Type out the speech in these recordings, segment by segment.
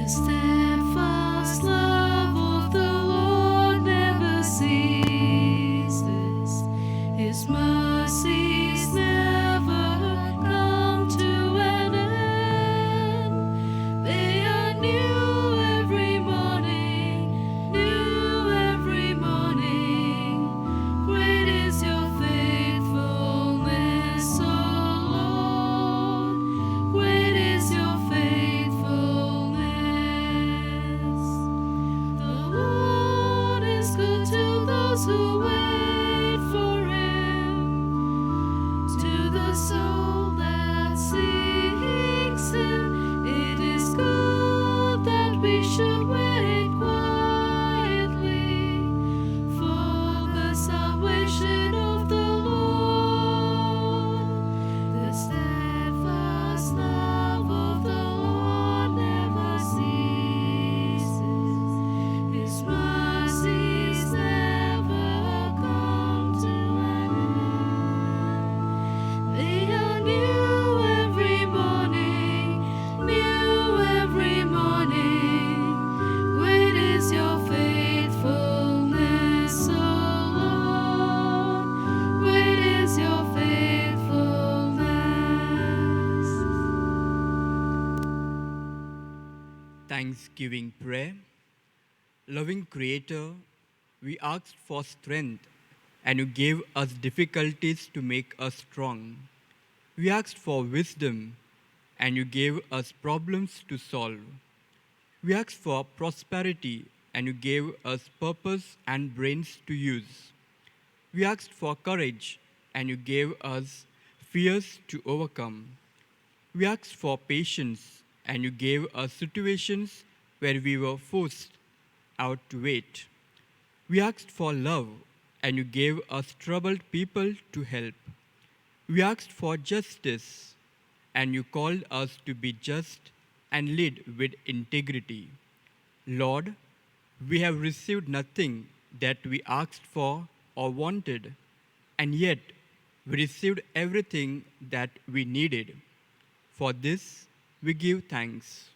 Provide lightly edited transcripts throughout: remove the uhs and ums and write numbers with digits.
steadfast love of the Lord never ceases. His mercies never come to an end. They are new every morning, new every morning. Great is your faithfulness, O Lord. Great is your faithfulness. The Lord is good to those who wait for him, to the soul that seeks him. It is good that we should wait quietly for the salvation of the Lord. The steadfast love of the Lord never ceases. His mercies never come to an end. They are new every morning, new every morning. Great is your faithfulness, O Lord. Great is your faithfulness. Thanksgiving prayer. Loving Creator, we asked for strength and you gave us difficulties to make us strong. We asked for wisdom and you gave us problems to solve. We asked for prosperity and you gave us purpose and brains to use. We asked for courage and you gave us fears to overcome. We asked for patience and you gave us situations where we were forced out to wait. We asked for love and you gave us troubled people to help. We asked for justice and you called us to be just and lead with integrity. Lord, we have received nothing that we asked for or wanted, and yet we received everything that we needed. For this, we give thanks.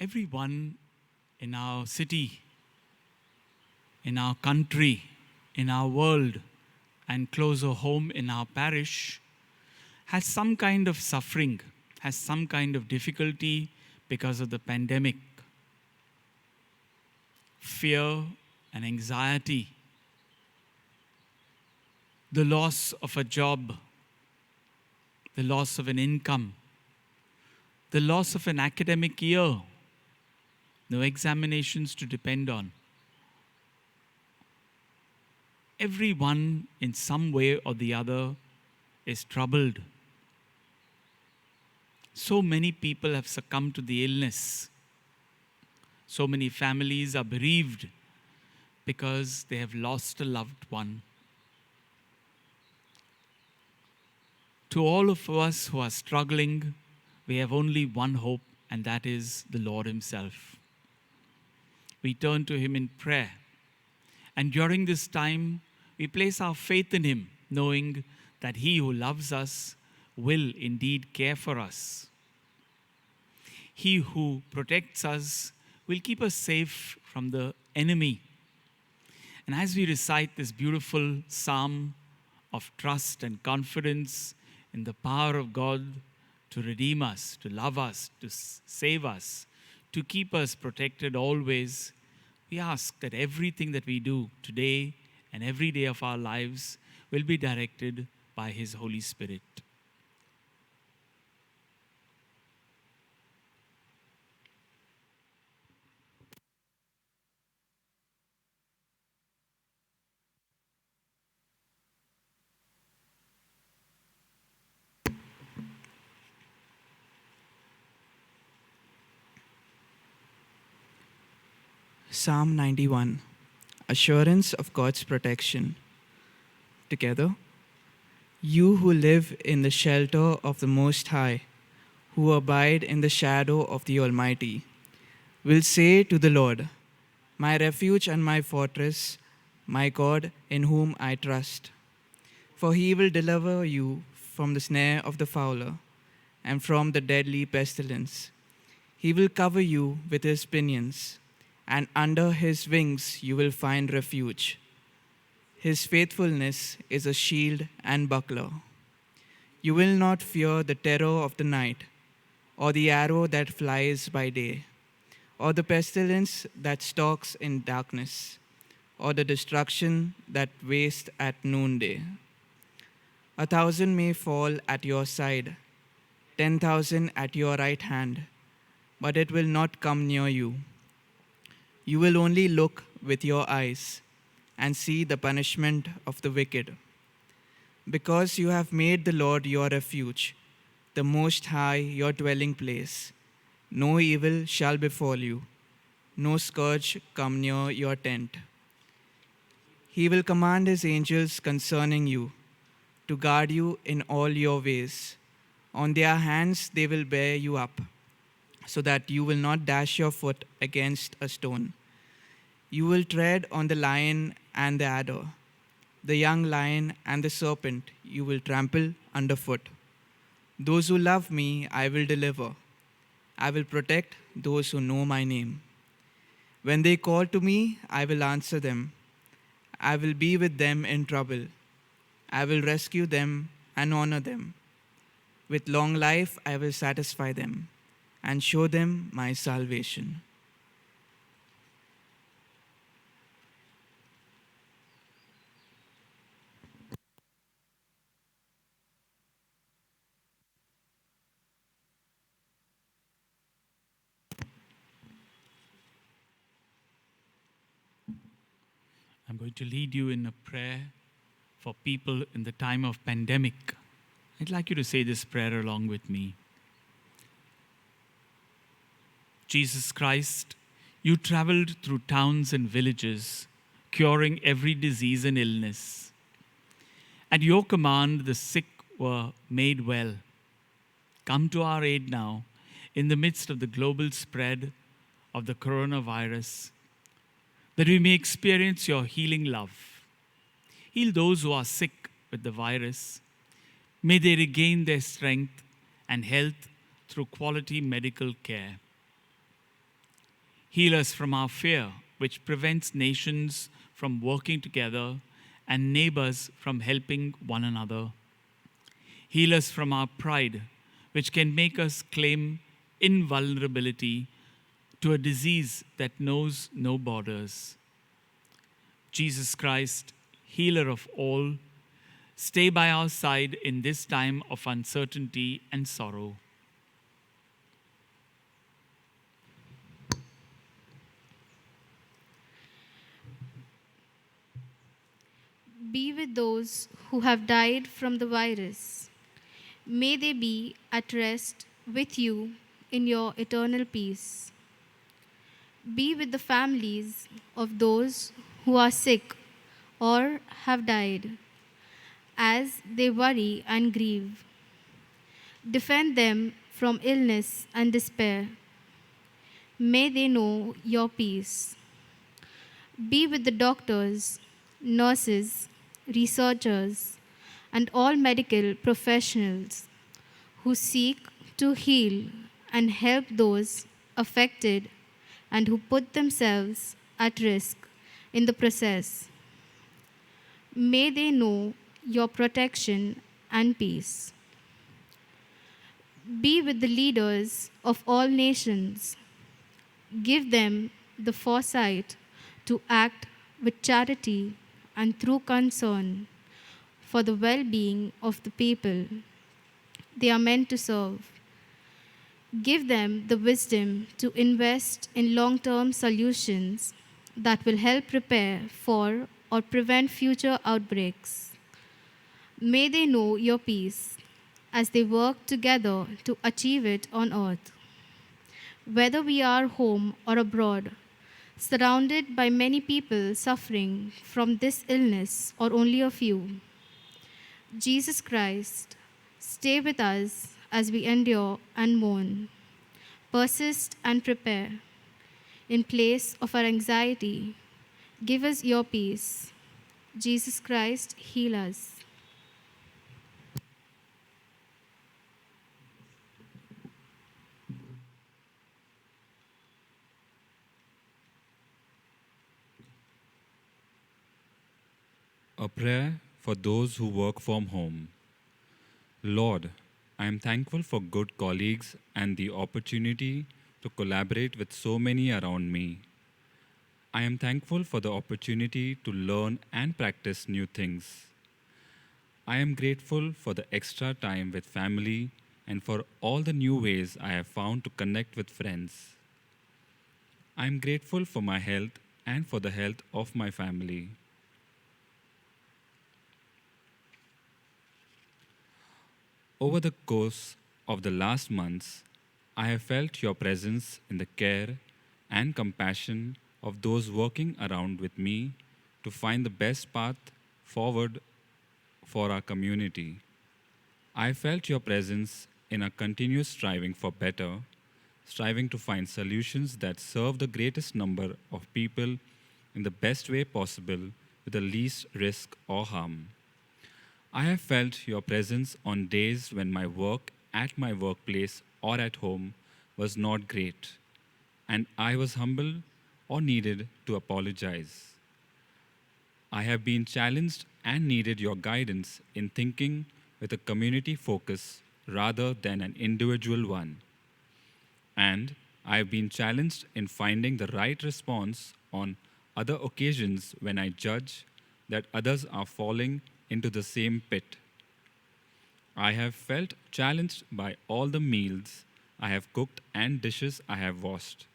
Everyone in our city, in our country, in our world, and closer home in our parish has some kind of suffering, has some kind of difficulty because of the pandemic. Fear and anxiety, the loss of a job, the loss of an income, the loss of an academic year, no examinations to depend on. Everyone in some way or the other is troubled. So many people have succumbed to the illness. So many families are bereaved because they have lost a loved one. To all of us who are struggling, we have only one hope, and that is the Lord Himself. We turn to Him in prayer. And during this time, we place our faith in Him, knowing that He who loves us will indeed care for us. He who protects us will keep us safe from the enemy. And as we recite this beautiful psalm of trust and confidence in the power of God to redeem us, to love us, to save us, to keep us protected always, we ask that everything that we do today and every day of our lives will be directed by His Holy Spirit. Psalm 91, Assurance of God's Protection. Together, you who live in the shelter of the Most High, who abide in the shadow of the Almighty, will say to the Lord, my refuge and my fortress, my God in whom I trust. For he will deliver you from the snare of the fowler and from the deadly pestilence. He will cover you with his pinions, and under his wings you will find refuge. His faithfulness is a shield and buckler. You will not fear the terror of the night, or the arrow that flies by day, or the pestilence that stalks in darkness, or the destruction that wastes at noonday. 1,000 may fall at your side, 10,000 at your right hand, but it will not come near you. You will only look with your eyes and see the punishment of the wicked. Because you have made the Lord your refuge, the Most High your dwelling place, no evil shall befall you, no scourge come near your tent. He will command his angels concerning you, to guard you in all your ways. On their hands they will bear you up, so that you will not dash your foot against a stone. You will tread on the lion and the adder, the young lion and the serpent you will trample underfoot. Those who love me I will deliver. I will protect those who know my name. When they call to me, I will answer them. I will be with them in trouble. I will rescue them and honor them. With long life I will satisfy them and show them my salvation. I'm going to lead you in a prayer for people in the time of pandemic. I'd like you to say this prayer along with me. Jesus Christ, you traveled through towns and villages, curing every disease and illness. At your command, the sick were made well. Come to our aid now in the midst of the global spread of the coronavirus, that we may experience your healing love. Heal those who are sick with the virus. May they regain their strength and health through quality medical care. Heal us from our fear, which prevents nations from working together and neighbors from helping one another. Heal us from our pride, which can make us claim invulnerability to a disease that knows no borders. Jesus Christ, healer of all, stay by our side in this time of uncertainty and sorrow. Be with those who have died from the virus. May they be at rest with you in your eternal peace. Be with the families of those who are sick or have died as they worry and grieve. Defend them from illness and despair. May they know your peace. Be with the doctors, nurses, researchers, and all medical professionals who seek to heal and help those affected and who put themselves at risk in the process. May they know your protection and peace. Be with the leaders of all nations. Give them the foresight to act with charity and true concern for the well-being of the people they are meant to serve. Give them the wisdom to invest in long-term solutions that will help prepare for or prevent future outbreaks. May they know your peace as they work together to achieve it on earth. Whether we are home or abroad, surrounded by many people suffering from this illness or only a few, Jesus Christ, stay with us as we endure and mourn. Persist and prepare. In place of our anxiety, give us your peace. Jesus Christ, heal us. prayer for those who work from home. Lord, I am thankful for good colleagues and the opportunity to collaborate with so many around me. I am thankful for the opportunity to learn and practice new things. I am grateful for the extra time with family and for all the new ways I have found to connect with friends. I am grateful for my health and for the health of my family. Over the course of the last months, I have felt your presence in the care and compassion of those working around with me to find the best path forward for our community. I felt your presence in a continuous striving for better, striving to find solutions that serve the greatest number of people in the best way possible with the least risk or harm. I have felt your presence on days when my work at my workplace or at home was not great, and I was humble or needed to apologize. I have been challenged and needed your guidance in thinking with a community focus rather than an individual one. And I have been challenged in finding the right response on other occasions when I judge that others are falling into the same pit. I have felt challenged by all the meals I have cooked and dishes I have washed.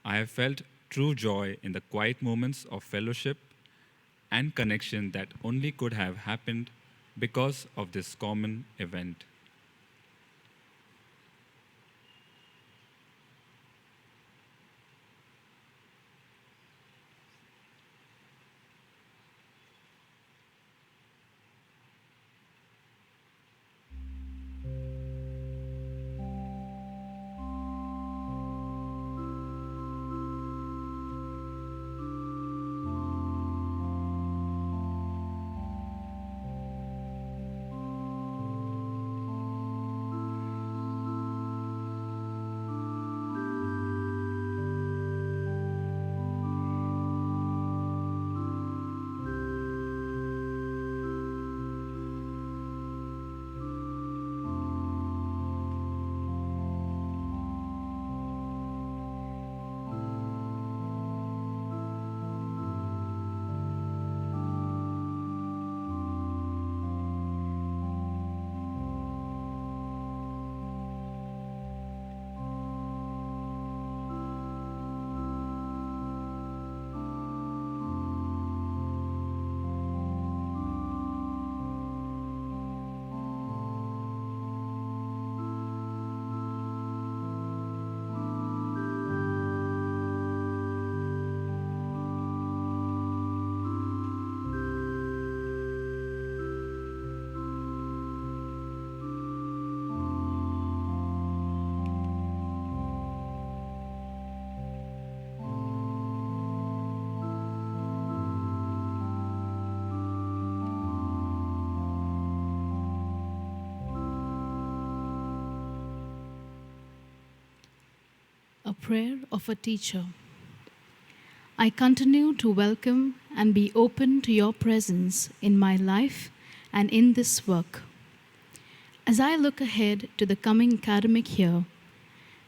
I have felt true joy in the quiet moments of fellowship and connection that only could have happened because of this common event. A prayer of a teacher. I continue to welcome and be open to your presence in my life and in this work. As I look ahead to the coming academic year,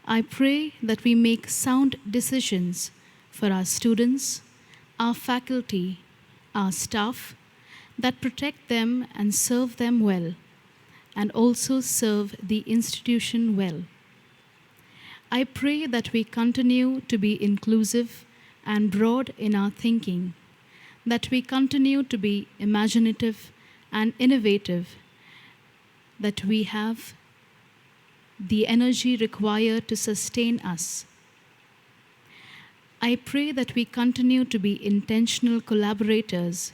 I pray that we make sound decisions for our students, our faculty, our staff, that protect them and serve them well, and also serve the institution well. I pray that we continue to be inclusive and broad in our thinking, that we continue to be imaginative and innovative, that we have the energy required to sustain us. I pray that we continue to be intentional collaborators,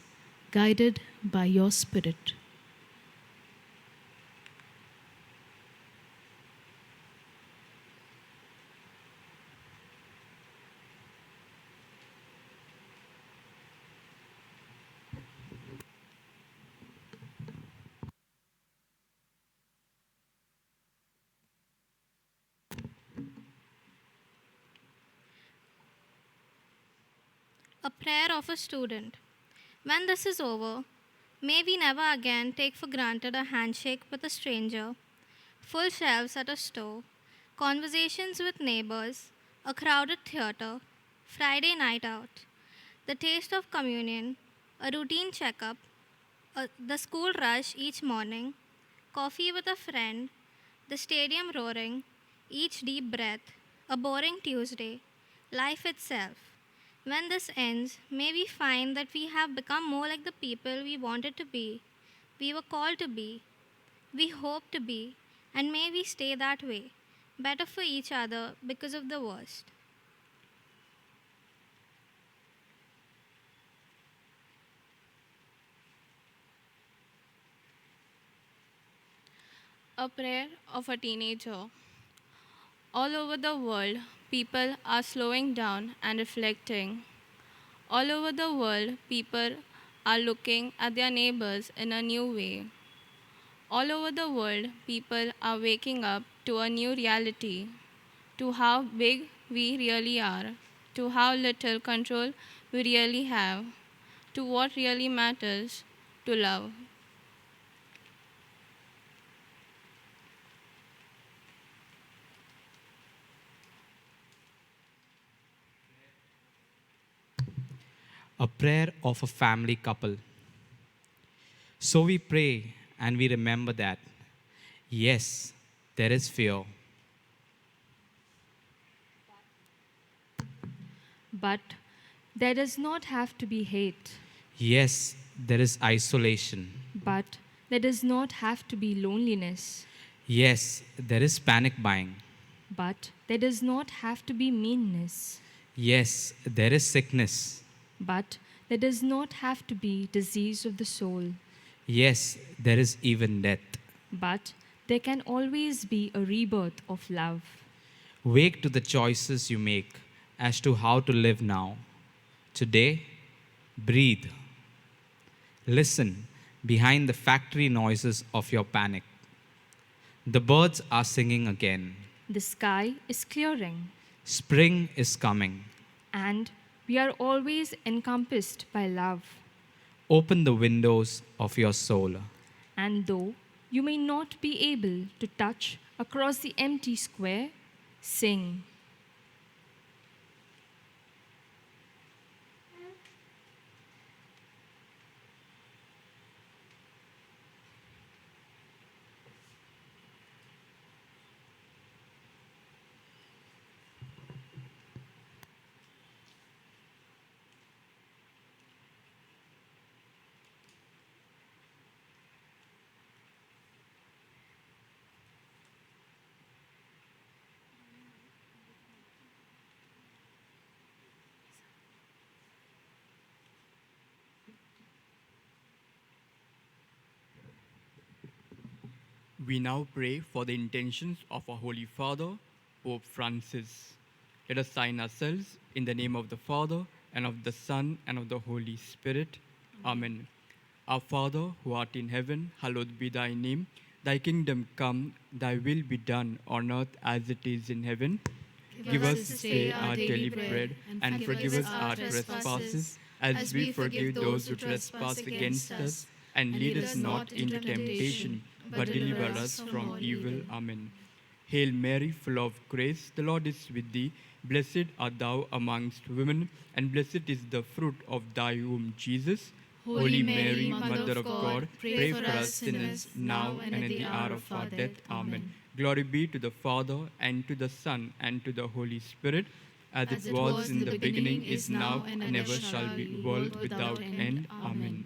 guided by your Spirit. A prayer of a student. When this is over, May we never again take for granted a handshake with a stranger, full shelves at a store, conversations with neighbors, a crowded theater, Friday night out, the taste of communion, a routine checkup, the school rush each morning, coffee with a friend, the stadium roaring, each deep breath, a boring Tuesday, life itself. When this ends, may we find that we have become more like the people we wanted to be, we were called to be, we hope to be, and may we stay that way, better for each other because of the worst. A prayer of a teenager. All over the world, people are slowing down and reflecting. All over the world, people are looking at their neighbors in a new way. All over the world, people are waking up to a new reality, to how big we really are, to how little control we really have, to what really matters, to love. A prayer of a family couple. So we pray and we remember that, yes, there is fear, But there does not have to be hate. yes, there is isolation, But there does not have to be loneliness. yes, there is panic buying, But there does not have to be meanness. yes, there is sickness, But there does not have to be disease of the soul. yes, there is even death. But there can always be a rebirth of love. Wake to the choices you make as to how to live now. Today, breathe. Listen behind the factory noises of your panic. The birds are singing again. The sky is clearing, Spring is coming. and we are always encompassed by love. Open the windows of your soul. And though you may not be able to touch across the empty square, sing. We now pray for the intentions of our Holy Father, Pope Francis. Let us sign ourselves in the name of the Father, and of the Son, and of the Holy Spirit. Amen. Our Father, who art in heaven, hallowed be thy name. Thy kingdom come, thy will be done on earth as it is in heaven. Give us this day our daily bread, and forgive us our trespasses, as we forgive those who trespass against us. And lead us not into temptation, but deliver us from evil. Amen. Hail Mary, full of grace, the Lord is with thee. Blessed art thou amongst women, and blessed is the fruit of thy womb, Jesus. Holy Mary, Mother of God, pray for us sinners, now and at the hour of our death. Amen. Glory be to the Father, and to the Son, and to the Holy Spirit, as it was in the beginning, is now, and ever shall be, world without end. Amen.